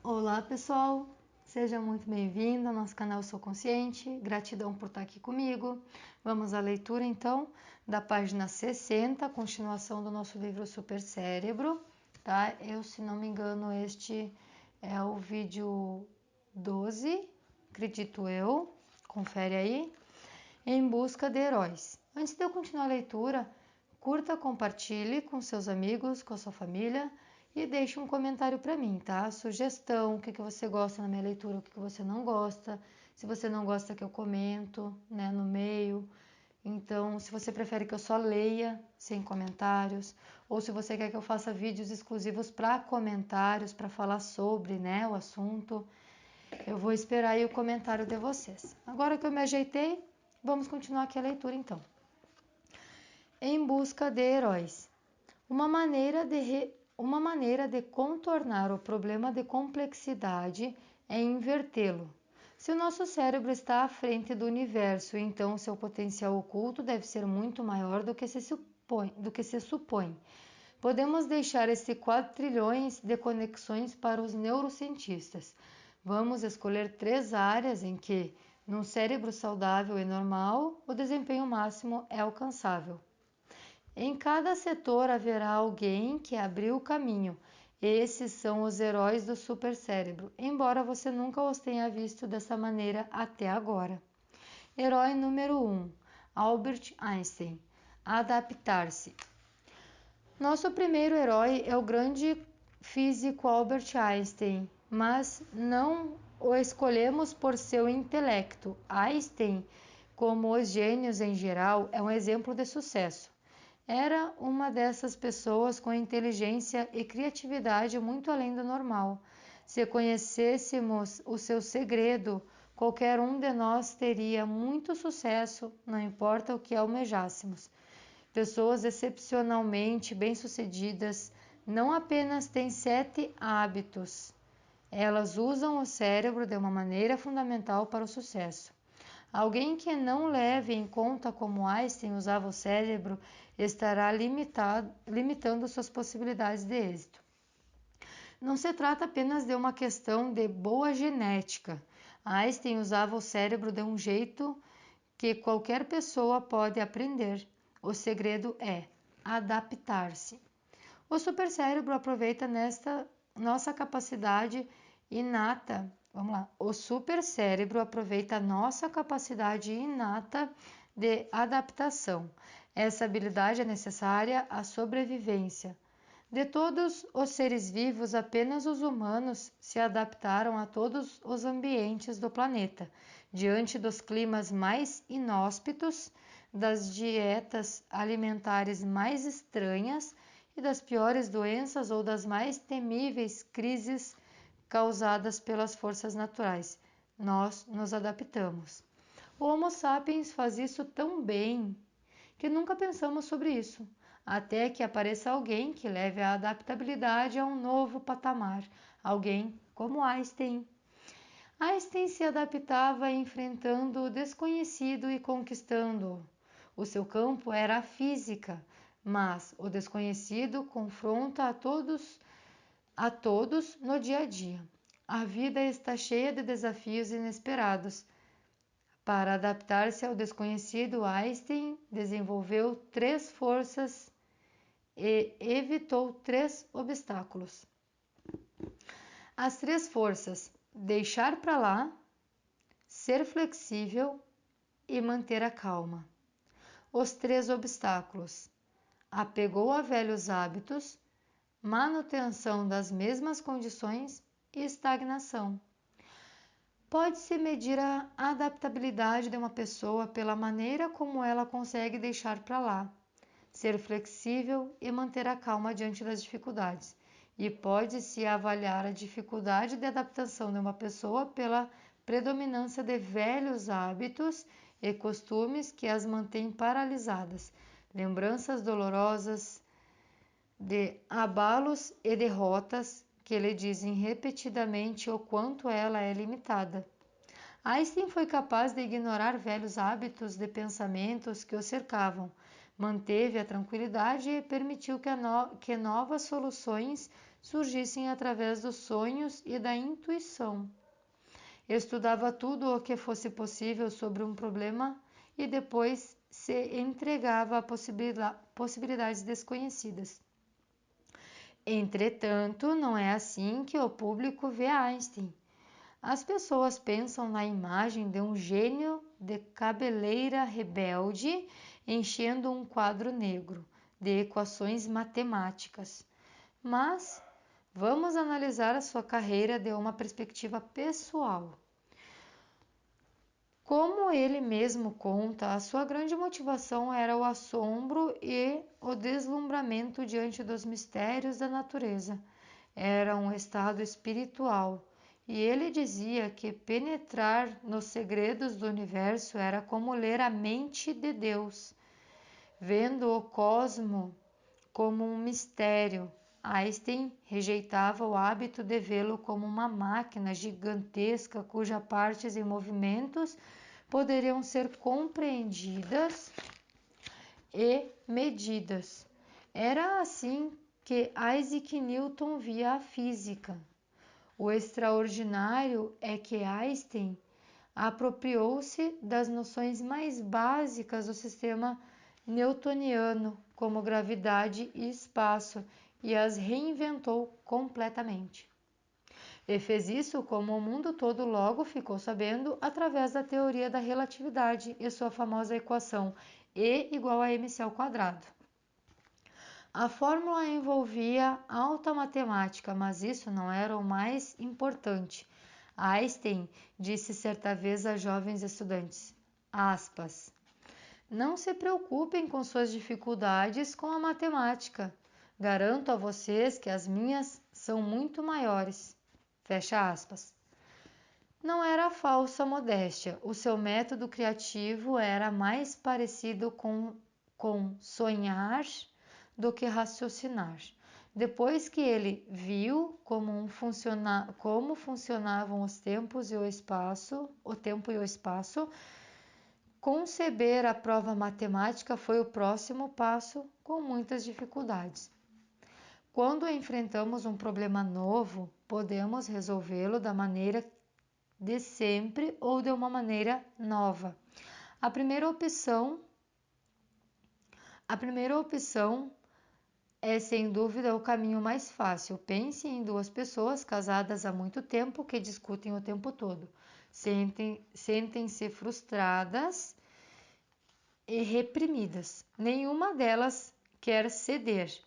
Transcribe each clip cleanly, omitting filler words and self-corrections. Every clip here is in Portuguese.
Olá pessoal, seja muito bem-vindo ao nosso canal Sou Consciente, gratidão por estar aqui comigo. Vamos à leitura então da página 60, continuação do nosso livro Super Cérebro, tá? Se não me engano, este é o vídeo 12, acredito eu, confere aí. Em busca de heróis. Antes de eu continuar a leitura, curta, compartilhe com seus amigos, com a sua família e deixe um comentário para mim, tá? Sugestão, o que você gosta na minha leitura, o que você não gosta. Se você não gosta que eu comento, né, no meio. Então, se você prefere que eu só leia sem comentários, ou se você quer que eu faça vídeos exclusivos para comentários, para falar sobre, né, o assunto, eu vou esperar aí o comentário de vocês. Agora que eu me ajeitei, vamos continuar aqui a leitura então. Em busca de heróis. Uma maneira de contornar o problema de complexidade é invertê-lo. Se o nosso cérebro está à frente do universo, então seu potencial oculto deve ser muito maior do que se supõe. Podemos deixar esse quadrilhões de conexões para os neurocientistas. Vamos escolher 3 áreas em que, num cérebro saudável e normal, o desempenho máximo é alcançável. Em cada setor haverá alguém que abriu o caminho. Esses são os heróis do supercérebro, embora você nunca os tenha visto dessa maneira até agora. Herói número 1, Albert Einstein. Adaptar-se. Nosso primeiro herói é o grande físico Albert Einstein, mas não o escolhemos por seu intelecto. Einstein, como os gênios em geral, é um exemplo de sucesso. Era uma dessas pessoas com inteligência e criatividade muito além do normal. Se conhecêssemos o seu segredo, qualquer um de nós teria muito sucesso, não importa o que almejássemos. Pessoas excepcionalmente bem-sucedidas não apenas têm 7 hábitos, elas usam o cérebro de uma maneira fundamental para o sucesso. Alguém que não leve em conta como Einstein usava o cérebro estará limitando suas possibilidades de êxito. Não se trata apenas de uma questão de boa genética. Einstein usava o cérebro de um jeito que qualquer pessoa pode aprender. O segredo é adaptar-se. O supercérebro aproveita nesta nossa capacidade inata. Vamos lá. O supercérebro aproveita a nossa capacidade inata de adaptação. Essa habilidade é necessária à sobrevivência. De todos os seres vivos, apenas os humanos se adaptaram a todos os ambientes do planeta. Diante dos climas mais inóspitos, das dietas alimentares mais estranhas e das piores doenças ou das mais temíveis crises causadas pelas forças naturais, nós nos adaptamos. O Homo sapiens faz isso tão bem que nunca pensamos sobre isso, até que apareça alguém que leve a adaptabilidade a um novo patamar, alguém como Einstein. Einstein se adaptava enfrentando o desconhecido e conquistando-o. O seu campo era a física, mas o desconhecido confronta a todos no dia a dia. A vida está cheia de desafios inesperados. Para adaptar-se ao desconhecido, Einstein desenvolveu 3 forças e evitou 3 obstáculos. As 3 forças: deixar para lá, ser flexível e manter a calma. Os 3 obstáculos: apegou a velhos hábitos, manutenção das mesmas condições e estagnação. Pode-se medir a adaptabilidade de uma pessoa pela maneira como ela consegue deixar para lá, ser flexível e manter a calma diante das dificuldades. E pode-se avaliar a dificuldade de adaptação de uma pessoa pela predominância de velhos hábitos e costumes que as mantêm paralisadas, lembranças dolorosas de abalos e derrotas que lhe dizem repetidamente o quanto ela é limitada. Einstein foi capaz de ignorar velhos hábitos de pensamentos que o cercavam, Manteve a tranquilidade e permitiu que novas soluções surgissem através dos sonhos e da intuição. Estudava tudo o que fosse possível sobre um problema e depois se entregava a possibilidades desconhecidas. Entretanto, não é assim que o público vê Einstein. As pessoas pensam na imagem de um gênio de cabeleira rebelde enchendo um quadro negro de equações matemáticas. Mas vamos analisar a sua carreira de uma perspectiva pessoal. Como ele mesmo conta, a sua grande motivação era o assombro e o deslumbramento diante dos mistérios da natureza. Era um estado espiritual, e ele dizia que penetrar nos segredos do universo era como ler a mente de Deus, vendo o cosmo como um mistério. Einstein rejeitava o hábito de vê-lo como uma máquina gigantesca cujas partes e movimentos poderiam ser compreendidas e medidas. Era assim que Isaac Newton via a física. O extraordinário é que Einstein apropriou-se das noções mais básicas do sistema newtoniano, como gravidade e espaço, e as reinventou completamente. E fez isso como o mundo todo logo ficou sabendo através da teoria da relatividade e sua famosa equação E igual a mc ao quadrado. A fórmula envolvia alta matemática, mas isso não era o mais importante. Einstein disse certa vez a jovens estudantes, aspas, não se preocupem com suas dificuldades com a matemática. Garanto a vocês que as minhas são muito maiores. Fecha aspas. Não era falsa modéstia. O seu método criativo era mais parecido com sonhar do que raciocinar. Depois que ele viu como funcionavam os tempos e o tempo e o espaço, conceber a prova matemática foi o próximo passo, com muitas dificuldades. Quando enfrentamos um problema novo, podemos resolvê-lo da maneira de sempre ou de uma maneira nova. A primeira opção é sem dúvida o caminho mais fácil. Pense em duas pessoas casadas há muito tempo que discutem o tempo todo. Sentem-se frustradas e reprimidas. Nenhuma delas quer ceder.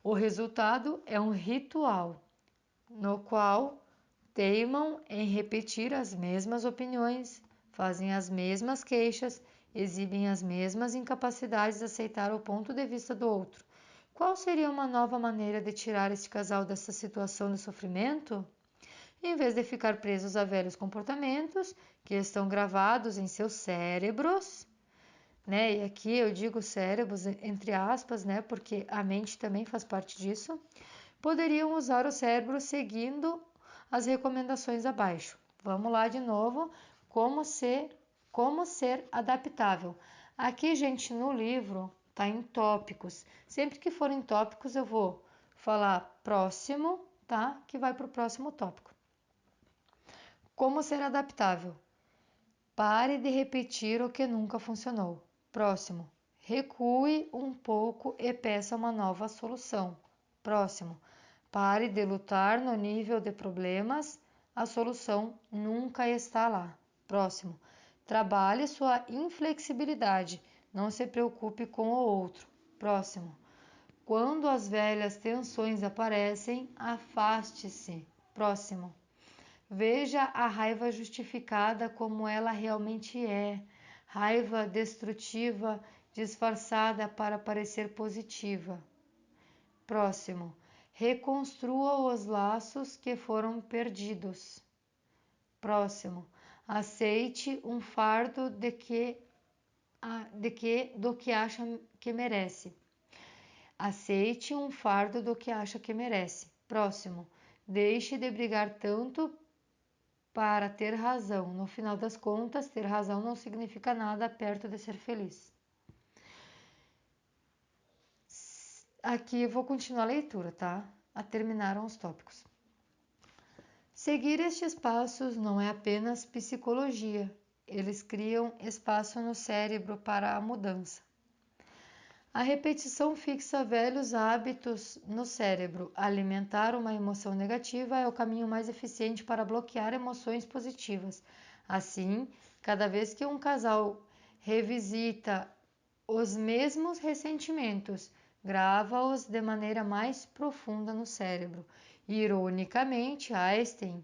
O resultado é um ritual, no qual teimam em repetir as mesmas opiniões, fazem as mesmas queixas, exibem as mesmas incapacidades de aceitar o ponto de vista do outro. Qual seria uma nova maneira de tirar este casal dessa situação de sofrimento? Em vez de ficar presos a velhos comportamentos que estão gravados em seus cérebros, né? E aqui eu digo cérebros entre aspas, né? Porque a mente também faz parte disso. Poderiam usar o cérebro seguindo as recomendações abaixo. Vamos lá de novo, como ser adaptável. Aqui, gente, no livro tá em tópicos. Sempre que for em tópicos eu vou falar próximo, tá? Que vai para o próximo tópico. Como ser adaptável? Pare de repetir o que nunca funcionou. Próximo. Recue um pouco e peça uma nova solução. Próximo. Pare de lutar no nível de problemas. A solução nunca está lá. Próximo. Trabalhe sua inflexibilidade. Não se preocupe com o outro. Próximo. Quando as velhas tensões aparecem, afaste-se. Próximo. Veja a raiva justificada como ela realmente é. Raiva destrutiva disfarçada para parecer positiva. Próximo. Reconstrua os laços que foram perdidos. Próximo. Aceite um fardo do que acha que merece. Aceite um fardo do que acha que merece. Próximo. Deixe de brigar tanto para ter razão. No final das contas, ter razão não significa nada perto de ser feliz. aqui eu vou continuar a leitura, tá? Terminaram os tópicos. Seguir estes passos não é apenas psicologia, eles criam espaço no cérebro para a mudança. A repetição fixa velhos hábitos no cérebro. Alimentar uma emoção negativa é o caminho mais eficiente para bloquear emoções positivas. Assim, cada vez que um casal revisita os mesmos ressentimentos, grava-os de maneira mais profunda no cérebro. Ironicamente, Einstein,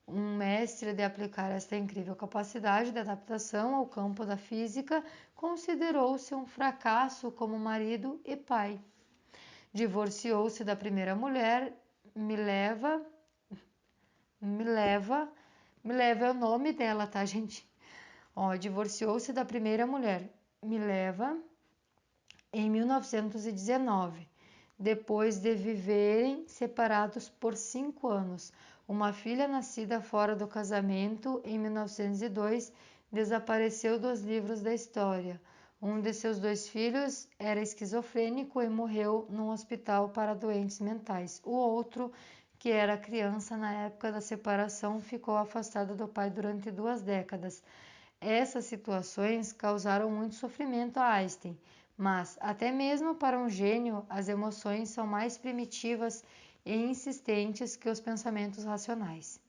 um mestre de aplicar esta incrível capacidade de adaptação ao campo da física, considerou-se um fracasso como marido e pai. Divorciou-se da primeira mulher, Mileva é o nome dela, tá, gente? Divorciou-se da primeira mulher, Mileva, em 1919, depois de viverem separados por 5 anos. Uma filha nascida fora do casamento em 1902 desapareceu dos livros da história. Um de seus 2 filhos era esquizofrênico e morreu num hospital para doentes mentais. O outro, que era criança na época da separação, ficou afastado do pai durante 2 décadas. Essas situações causaram muito sofrimento a Einstein, mas até mesmo para um gênio, as emoções são mais primitivas e insistentes que os pensamentos racionais.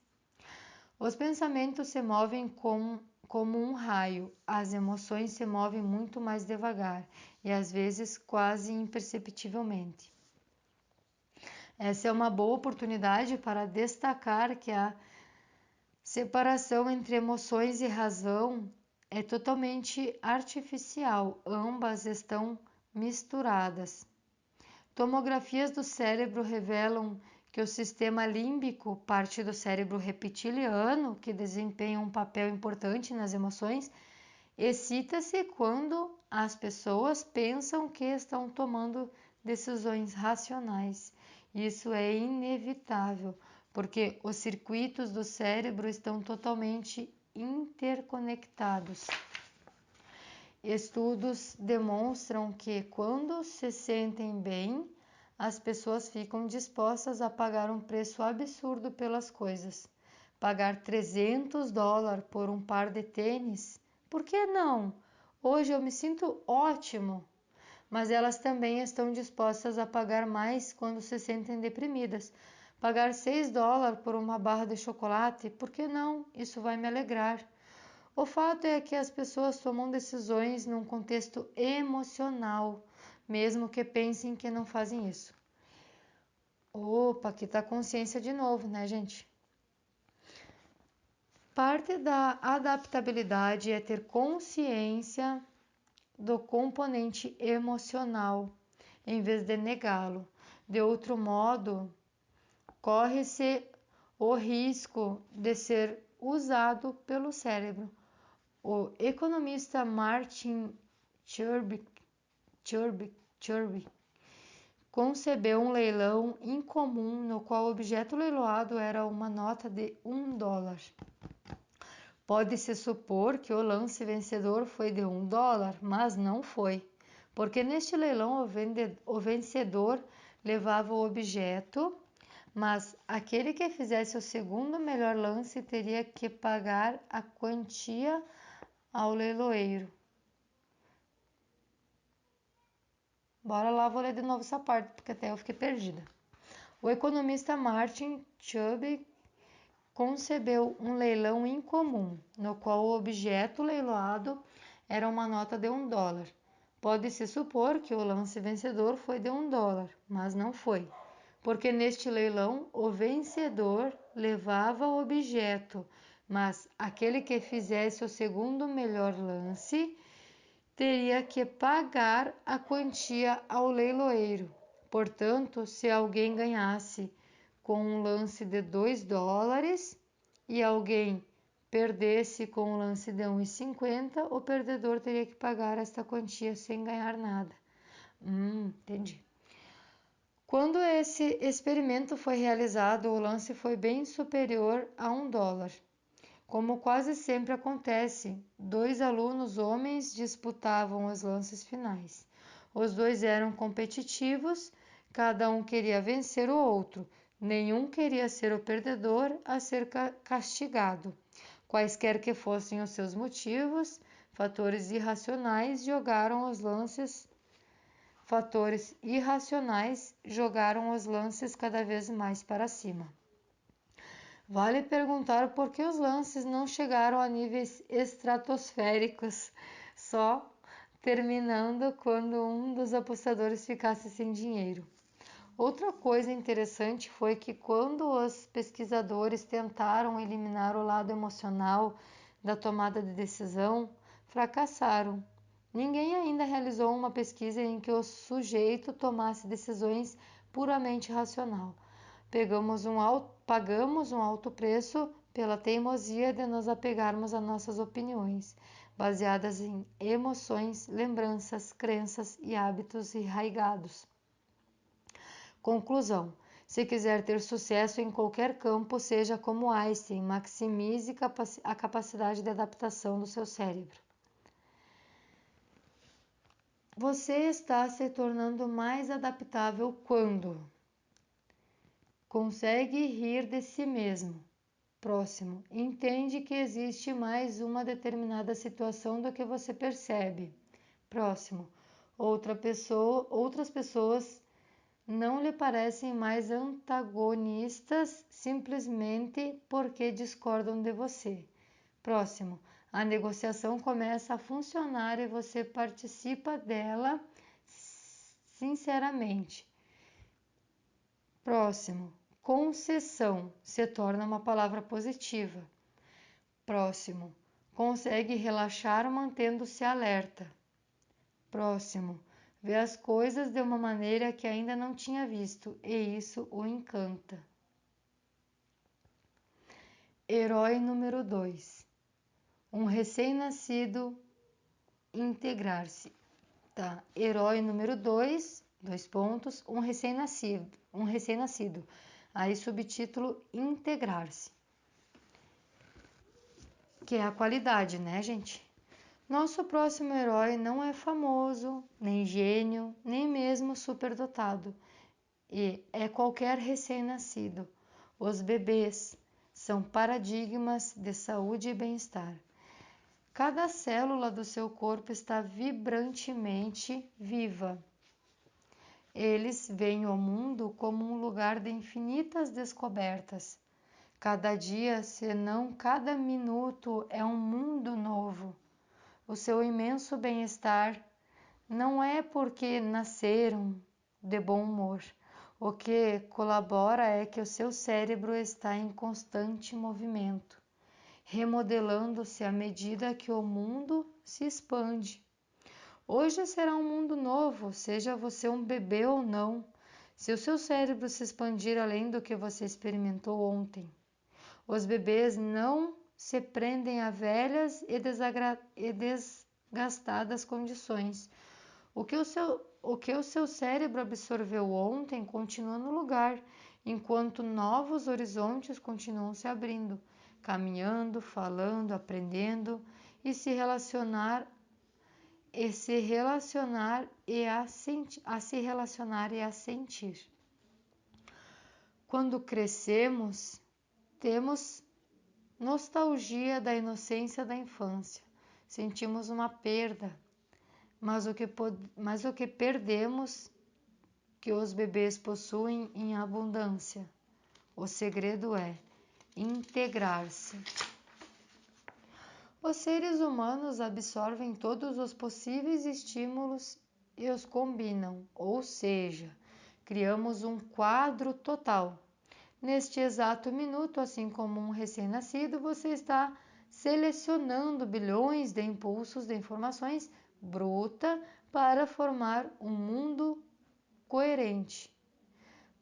Os pensamentos se movem como um raio, as emoções se movem muito mais devagar e às vezes quase imperceptivelmente. Essa é uma boa oportunidade para destacar que a separação entre emoções e razão é totalmente artificial, ambas estão misturadas. Tomografias do cérebro revelam que o sistema límbico, parte do cérebro reptiliano, que desempenha um papel importante nas emoções, excita-se quando as pessoas pensam que estão tomando decisões racionais. Isso é inevitável, porque os circuitos do cérebro estão totalmente interconectados. Estudos demonstram que quando se sentem bem, as pessoas ficam dispostas a pagar um preço absurdo pelas coisas. Pagar $300 por um par de tênis? Por que não? Hoje eu me sinto ótimo. Mas elas também estão dispostas a pagar mais quando se sentem deprimidas. Pagar $6 por uma barra de chocolate? Por que não? Isso vai me alegrar. O fato é que as pessoas tomam decisões num contexto emocional, mesmo que pensem que não fazem isso. Opa, aqui tá a consciência de novo, né, gente? Parte da adaptabilidade é ter consciência do componente emocional, em vez de negá-lo. De outro modo, corre-se o risco de ser usado pelo cérebro. O economista Martin Churbick concebeu um leilão incomum no qual o objeto leiloado era uma nota de $1. Pode-se supor que o lance vencedor foi de $1, mas não foi, porque neste leilão o vencedor levava o objeto, mas aquele que fizesse o segundo melhor lance teria que pagar a quantia ao leiloeiro. Bora lá, vou ler de novo essa parte, porque até eu fiquei perdida. O economista Martin Churbick concebeu um leilão incomum, no qual o objeto leiloado era uma nota de $1. Pode-se supor que o lance vencedor foi de $1, mas não foi, porque neste leilão o vencedor levava o objeto, mas aquele que fizesse o segundo melhor lance teria que pagar a quantia ao leiloeiro. Portanto, se alguém ganhasse com um lance de $2 e alguém perdesse com um lance de $1,50, o perdedor teria que pagar esta quantia sem ganhar nada. Entendi. Quando esse experimento foi realizado, o lance foi bem superior a $1. Como quase sempre acontece, 2 alunos homens disputavam os lances finais. Os dois eram competitivos, Cada um queria vencer o outro. Nenhum queria ser o perdedor a ser castigado. Quaisquer que fossem os seus motivos, fatores irracionais jogaram os lances cada vez mais para cima. Vale perguntar por que os lances não chegaram a níveis estratosféricos, só terminando quando um dos apostadores ficasse sem dinheiro. Outra coisa interessante foi que quando os pesquisadores tentaram eliminar o lado emocional da tomada de decisão, fracassaram. Ninguém ainda realizou uma pesquisa em que o sujeito tomasse decisões puramente racional. Pagamos um alto preço pela teimosia de nos apegarmos a nossas opiniões, baseadas em emoções, lembranças, crenças e hábitos arraigados. Conclusão: se quiser ter sucesso em qualquer campo, seja como Einstein, maximize a capacidade de adaptação do seu cérebro. Você está se tornando mais adaptável quando consegue rir de si mesmo. Próximo, entende que existe mais uma determinada situação do que você percebe. Próximo, outras pessoas não lhe parecem mais antagonistas simplesmente porque discordam de você. Próximo, a negociação começa a funcionar e você participa dela sinceramente. Próximo, concessão se torna uma palavra positiva. Próximo, consegue relaxar mantendo-se alerta. Próximo, vê as coisas de uma maneira que ainda não tinha visto e isso o encanta. Herói número 2. Um recém-nascido integrar-se. Tá. Herói número 2, um recém-nascido. Aí subtítulo integrar-se. Que é a qualidade, né, gente? Nosso próximo herói não é famoso, nem gênio, nem mesmo superdotado. E é qualquer recém-nascido. Os bebês são paradigmas de saúde e bem-estar. Cada célula do seu corpo está vibrantemente viva. Eles veem o mundo como um lugar de infinitas descobertas. Cada dia, se não cada minuto, é um mundo novo. O seu imenso bem-estar não é porque nasceram de bom humor. O que colabora é que o seu cérebro está em constante movimento, remodelando-se à medida que o mundo se expande. Hoje será um mundo novo, seja você um bebê ou não, se o seu cérebro se expandir além do que você experimentou ontem. Os bebês não se prendem a velhas e desgastadas condições. O que o seu cérebro absorveu ontem continua no lugar, enquanto novos horizontes continuam se abrindo, caminhando, falando, aprendendo a se relacionar e a sentir. Quando crescemos, temos nostalgia da inocência da infância. Sentimos uma perda, mas o que perdemos que os bebês possuem em abundância. O segredo é integrar-se. Os seres humanos absorvem todos os possíveis estímulos e os combinam, ou seja, criamos um quadro total. Neste exato minuto, assim como um recém-nascido, você está selecionando bilhões de impulsos de informações bruta para formar um mundo coerente.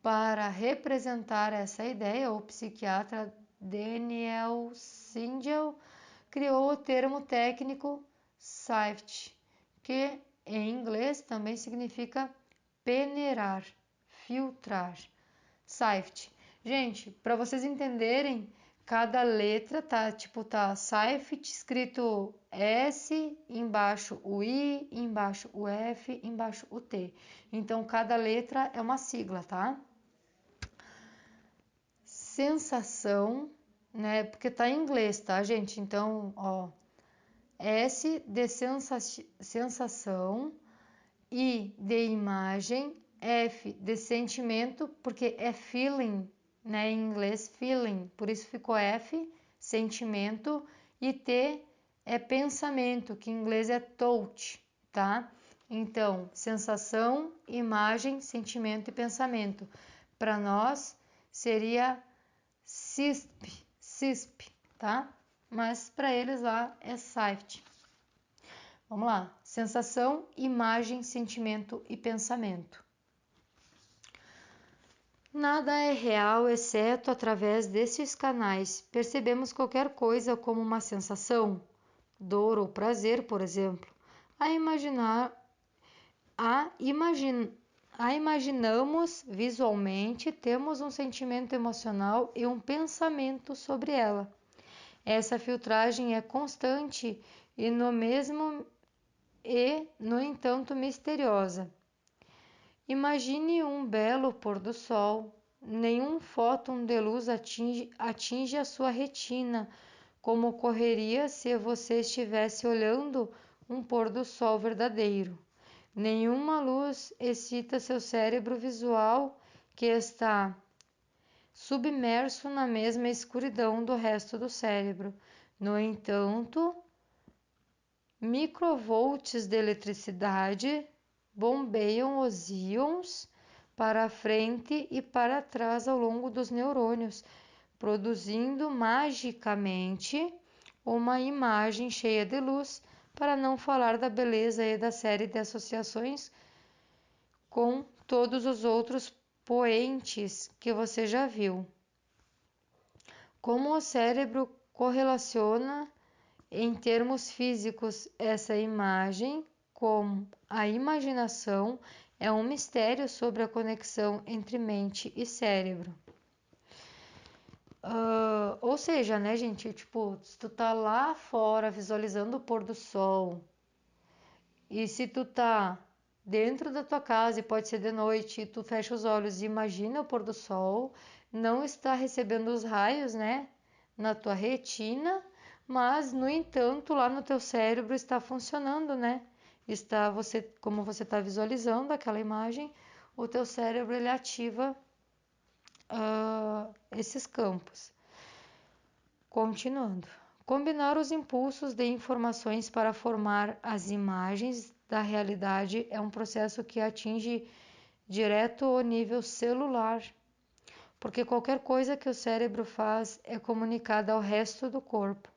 Para representar essa ideia, o psiquiatra Daniel Siegel criou o termo técnico SIFT, que em inglês também significa peneirar, filtrar. SIFT. Gente, para vocês entenderem, cada letra tá Seifert escrito S, embaixo o I, embaixo o F, embaixo o T. Então, cada letra é uma sigla, tá? Sensação, né? Porque tá em inglês, tá, gente? Então, ó, S de sensação, I de imagem, F de sentimento, porque é feeling, né? Em inglês, feeling, por isso ficou F, sentimento, e T é pensamento, que em inglês é thought, tá? Então, sensação, imagem, sentimento e pensamento. Para nós, seria CISP, tá? Mas para eles lá é Seifert. Vamos lá. Sensação, imagem, sentimento e pensamento. Nada é real exceto através desses canais. Percebemos qualquer coisa como uma sensação, dor ou prazer, por exemplo. Imaginamos visualmente, temos um sentimento emocional e um pensamento sobre ela. Essa filtragem é constante e no entanto, misteriosa. Imagine um belo pôr do sol. Nenhum fóton de luz atinge a sua retina, como ocorreria se você estivesse olhando um pôr do sol verdadeiro. Nenhuma luz excita seu cérebro visual, que está submerso na mesma escuridão do resto do cérebro. No entanto, microvolts de eletricidade bombeiam os íons para a frente e para trás ao longo dos neurônios, produzindo magicamente uma imagem cheia de luz, para não falar da beleza e da série de associações com todos os outros poentes que você já viu. Como o cérebro correlaciona em termos físicos essa imagem com a imaginação é um mistério sobre a conexão entre mente e cérebro. Ou seja, né, gente, tipo, se tu tá lá fora visualizando o pôr do sol, e se tu tá dentro da tua casa, e pode ser de noite, e tu fecha os olhos e imagina o pôr do sol, não está recebendo os raios, né, na tua retina, mas, no entanto, lá no teu cérebro está funcionando, né? Como você está visualizando aquela imagem, o teu cérebro ele ativa esses campos. Continuando. Combinar os impulsos de informações para formar as imagens da realidade é um processo que atinge direto o nível celular, porque qualquer coisa que o cérebro faz é comunicada ao resto do corpo.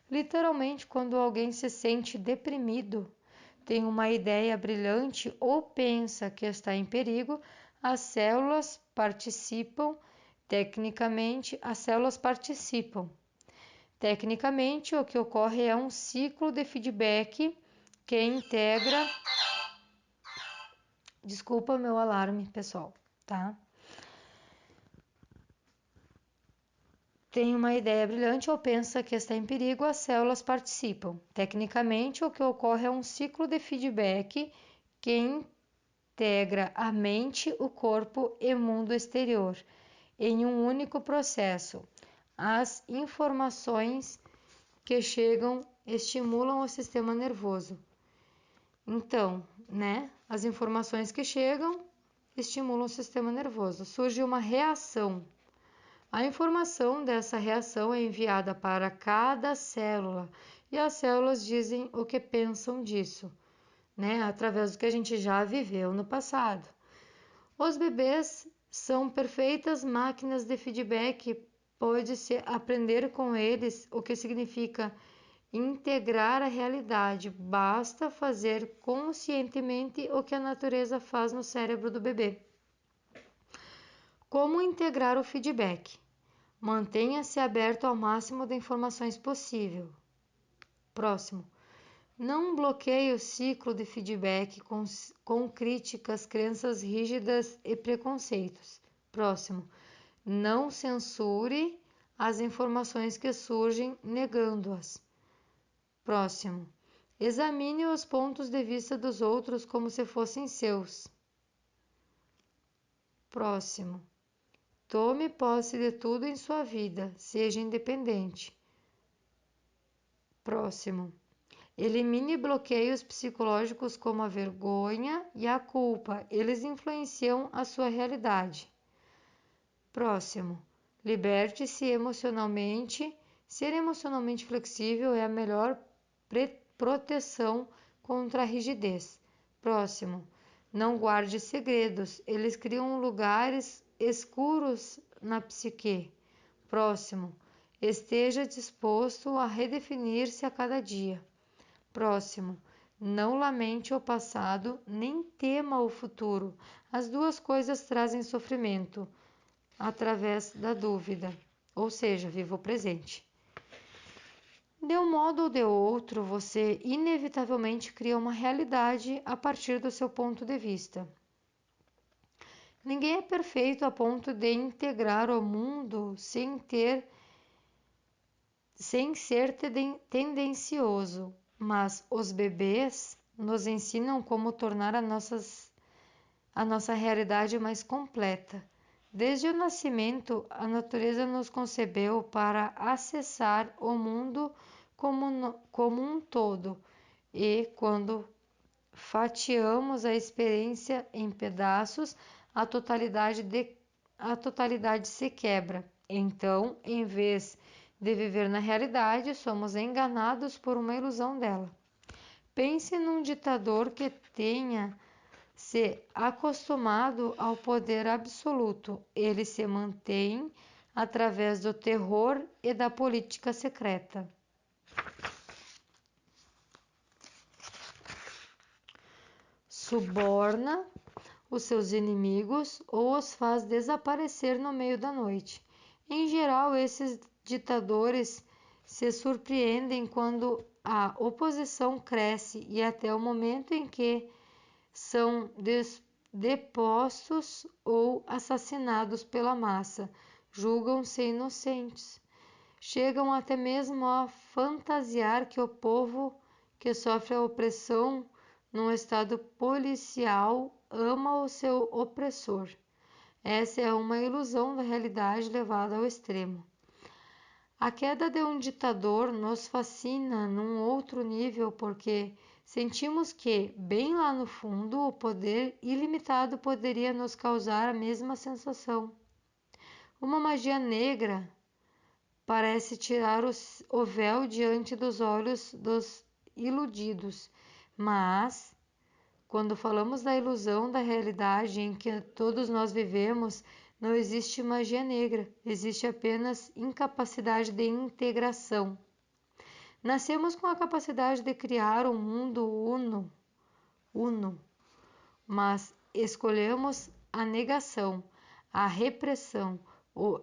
Literalmente, quando alguém se sente deprimido, tem uma ideia brilhante ou pensa que está em perigo, as células participam. Tecnicamente, o que ocorre é um ciclo de feedback que integra. Desculpa o meu alarme, pessoal, tá? Tem uma ideia brilhante ou pensa que está em perigo, as células participam. Tecnicamente, o que ocorre é um ciclo de feedback que integra a mente, o corpo e o mundo exterior em um único processo. As informações que chegam estimulam o sistema nervoso. Então, né? As informações que chegam estimulam o sistema nervoso. Surge uma reação. A informação dessa reação é enviada para cada célula e as células dizem o que pensam disso, né? Através do que a gente já viveu no passado. Os bebês são perfeitas máquinas de feedback. Pode-se aprender com eles o que significa integrar a realidade. Basta fazer conscientemente o que a natureza faz no cérebro do bebê. Como integrar o feedback? Mantenha-se aberto ao máximo de informações possível. Próximo. Não bloqueie o ciclo de feedback com críticas, crenças rígidas e preconceitos. Próximo. Não censure as informações que surgem, negando-as. Próximo. Examine os pontos de vista dos outros como se fossem seus. Próximo. Tome posse de tudo em sua vida, seja independente. Próximo. Elimine bloqueios psicológicos como a vergonha e a culpa, eles influenciam a sua realidade. Próximo. Liberte-se emocionalmente. Ser emocionalmente flexível é a melhor proteção contra a rigidez. Próximo. Não guarde segredos, eles criam lugares escuros na psique. Próximo. Esteja disposto a redefinir-se a cada dia. Próximo. Não lamente o passado, nem tema o futuro. As duas coisas trazem sofrimento através da dúvida, ou seja, viva o presente. De um modo ou de outro, você inevitavelmente cria uma realidade a partir do seu ponto de vista. Ninguém é perfeito a ponto de integrar o mundo sem ser tendencioso, mas os bebês nos ensinam como tornar a nossa realidade mais completa. Desde o nascimento, a natureza nos concebeu para acessar o mundo como um todo, e quando fatiamos a experiência em pedaços, a totalidade se quebra. Então, em vez de viver na realidade, somos enganados por uma ilusão dela. Pense num ditador que tenha se acostumado ao poder absoluto. Ele se mantém através do terror e da política secreta. Suborna os seus inimigos ou os faz desaparecer no meio da noite. Em geral, esses ditadores se surpreendem quando a oposição cresce e até o momento em que são depostos ou assassinados pela massa, julgam-se inocentes. Chegam até mesmo a fantasiar que o povo que sofre a opressão num estado policial ama o seu opressor. Essa é uma ilusão da realidade levada ao extremo. A queda de um ditador nos fascina num outro nível porque sentimos que, bem lá no fundo, o poder ilimitado poderia nos causar a mesma sensação. Uma magia negra parece tirar o véu diante dos olhos dos iludidos, mas quando falamos da ilusão da realidade em que todos nós vivemos, não existe magia negra, existe apenas incapacidade de integração. Nascemos com a capacidade de criar um mundo uno, mas escolhemos a negação, a repressão, o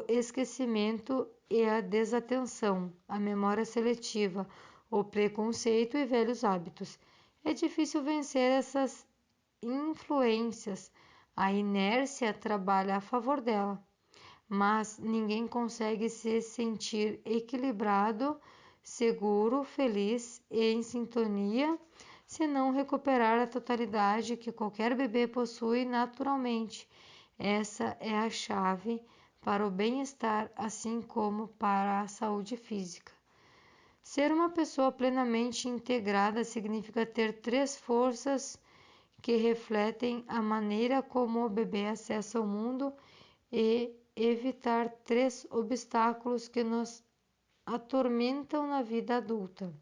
esquecimento e a desatenção, a memória seletiva, o preconceito e velhos hábitos. É difícil vencer essas influências. A inércia trabalha a favor dela, mas ninguém consegue se sentir equilibrado, seguro, feliz e em sintonia se não recuperar a totalidade que qualquer bebê possui naturalmente. Essa é a chave para o bem-estar, assim como para a saúde física. Ser uma pessoa plenamente integrada significa ter 3 forças que refletem a maneira como o bebê acessa o mundo e evitar 3 obstáculos que nos atormentam na vida adulta.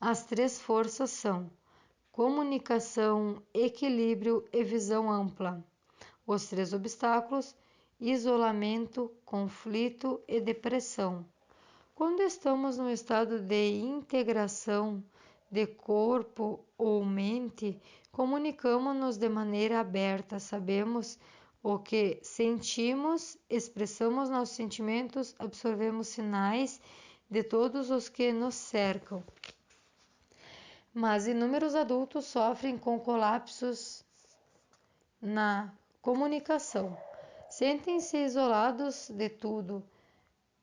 As 3 forças são comunicação, equilíbrio e visão ampla. Os 3 obstáculos: isolamento, conflito e depressão. Quando estamos no estado de integração de corpo ou mente, comunicamos-nos de maneira aberta, sabemos o que sentimos, expressamos nossos sentimentos, absorvemos sinais de todos os que nos cercam. Mas inúmeros adultos sofrem com colapsos na comunicação. Sentem-se isolados de tudo,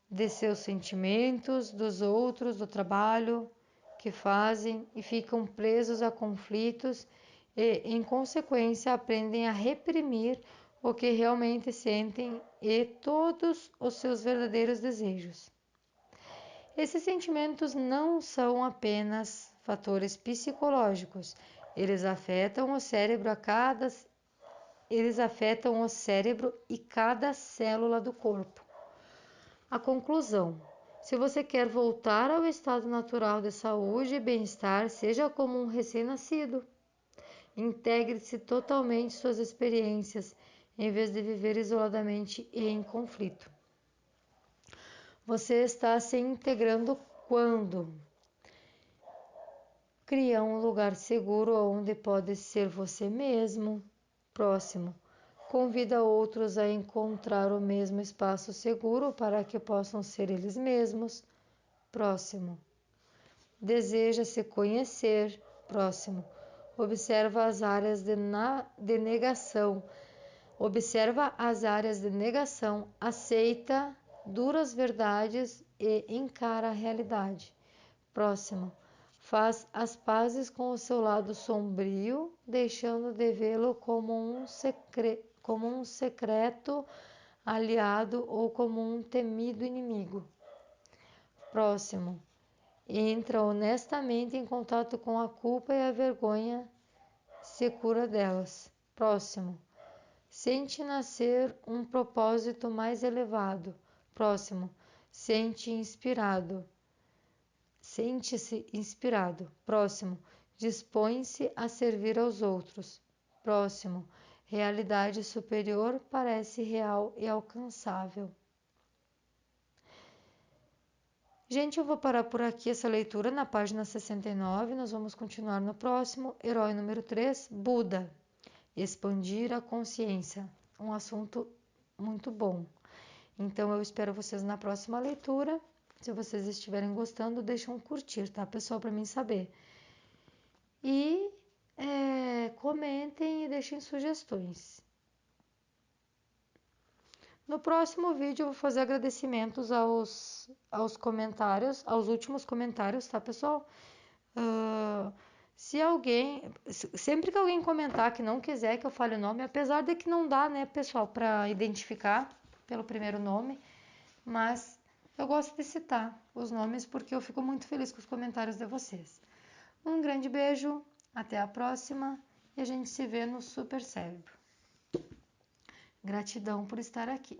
de seus sentimentos, dos outros, do trabalho que fazem e ficam presos a conflitos e, em consequência, aprendem a reprimir o que realmente sentem e todos os seus verdadeiros desejos. Esses sentimentos não são apenas fatores psicológicos, eles afetam o cérebro e cada célula do corpo. A conclusão: se você quer voltar ao estado natural de saúde e bem-estar, seja como um recém-nascido. Integre-se totalmente suas experiências, em vez de viver isoladamente e em conflito. Você está se integrando quando cria um lugar seguro onde pode ser você mesmo. Próximo. Convida outros a encontrar o mesmo espaço seguro para que possam ser eles mesmos. Próximo. Deseja se conhecer. Próximo. Observa as áreas de negação. Aceita duras verdades e encara a realidade. Próximo. Faz as pazes com o seu lado sombrio, deixando de vê-lo como um secreto aliado ou como um temido inimigo. Próximo. Entra honestamente em contato com a culpa e a vergonha, se cura delas. Próximo. Sente nascer um propósito mais elevado. Próximo. Sente-se inspirado. Próximo. Dispõe-se a servir aos outros. Próximo. Realidade superior parece real e alcançável. Gente, eu vou parar por aqui essa leitura na página 69. Nós vamos continuar no próximo. Herói número 3, Buda. Expandir a consciência. Um assunto muito bom. Então, eu espero vocês na próxima leitura. Se vocês estiverem gostando, deixem um curtir, tá, pessoal, para mim saber. E comentem e deixem sugestões. No próximo vídeo eu vou fazer agradecimentos aos comentários, aos últimos comentários, tá, pessoal? Sempre que alguém comentar que não quiser que eu fale o nome, apesar de que não dá, né, pessoal, para identificar pelo primeiro nome, mas eu gosto de citar os nomes porque eu fico muito feliz com os comentários de vocês. Um grande beijo, até a próxima e a gente se vê no Super Cérebro. Gratidão por estar aqui.